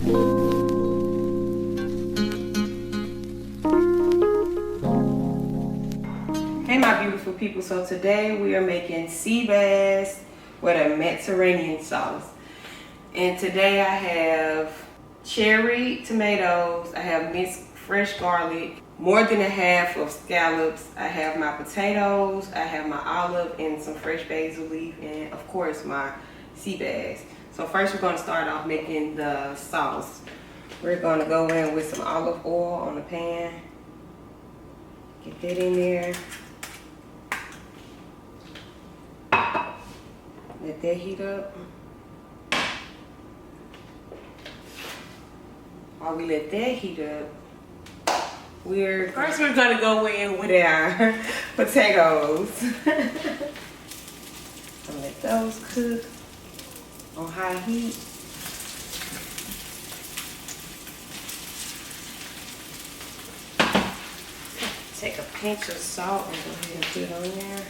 Hey my beautiful people, so today we are making sea bass with a Mediterranean sauce. And today I have cherry tomatoes, I have minced fresh garlic, more than a half of scallops, I have my potatoes, I have my olive and some fresh basil leaf, and of course my sea bass. So first we're going to start off making the sauce. We're going to go in with some olive oil on the pan. Get that in there. Let that heat up. While we let that heat up, first we're gonna go in with our potatoes. And let those cook on high heat. Take a pinch of salt and go ahead and put it on there.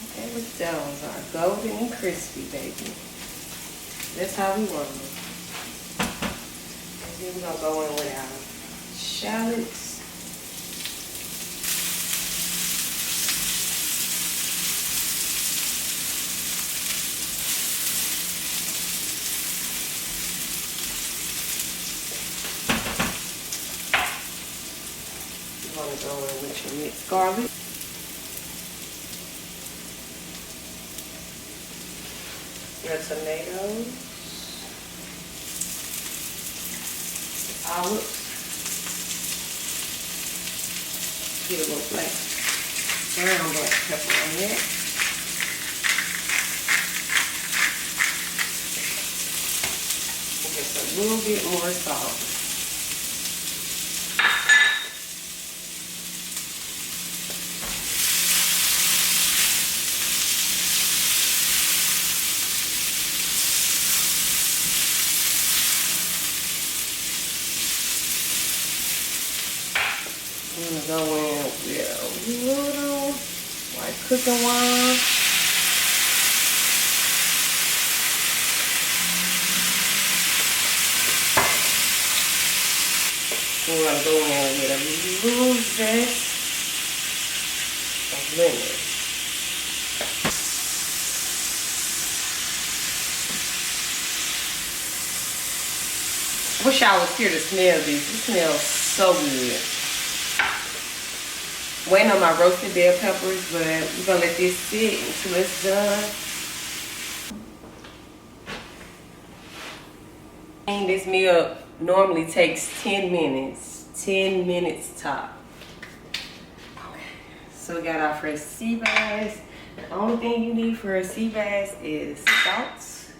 Okay, with those are golden and crispy, baby. That's how we want them. And then we're gonna go in with our shallots. You're gonna go in with your mixed garlic. Your tomatoes, olives, get a little black, brown black pepper on there. And just a little bit more salt. I'm gonna go in with a little white cooking wine. We're gonna go in with a little zest of lemon. I wish I was here to smell this. It smells so good. Waiting on my roasted bell peppers, but we're gonna let this sit until it's done. This meal normally takes 10 minutes. 10 minutes top. Okay, so we got our fresh sea bass. The only thing you need for a sea bass is salt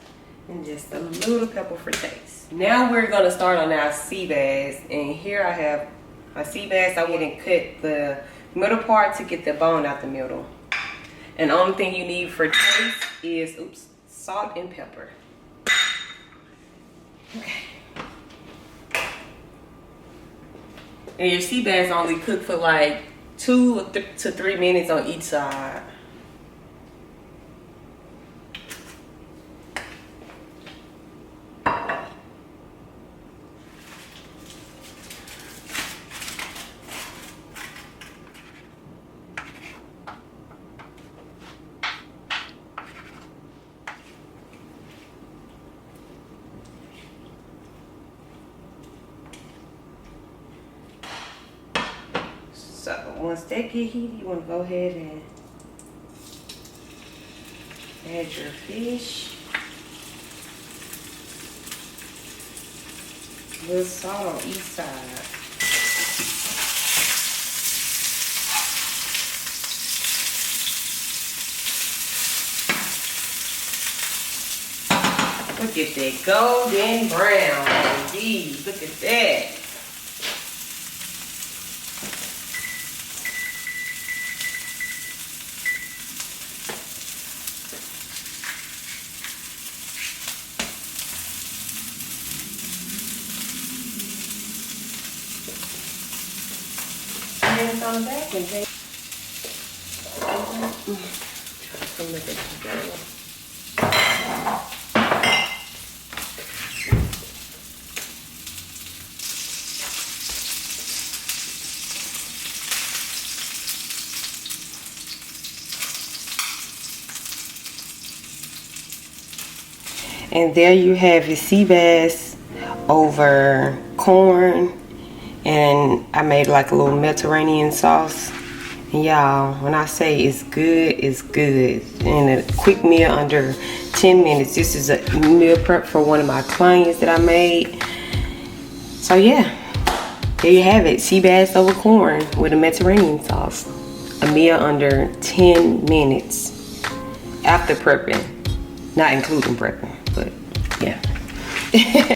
and just a little pepper for taste. Now we're gonna start on our sea bass, and here I have my sea bass. I went and cut the middle part to get the bone out the middle. And the only thing you need for taste is salt and pepper. Okay. And your sea bass only cook for like 2 to 3 minutes on each side. So once that get heated, you want to go ahead and add your fish. A little salt on each side. Look at that golden brown, baby. Look at that. on the back and take. Look at together. And there you have your sea bass over corn, and I made like a little Mediterranean sauce. And y'all, when I say it's good, it's good. And a quick meal under 10 minutes. This is a meal prep for one of my clients that I made. So yeah, there you have it, sea bass over corn with a Mediterranean sauce. A meal under 10 minutes after prepping, not including prepping. But yeah.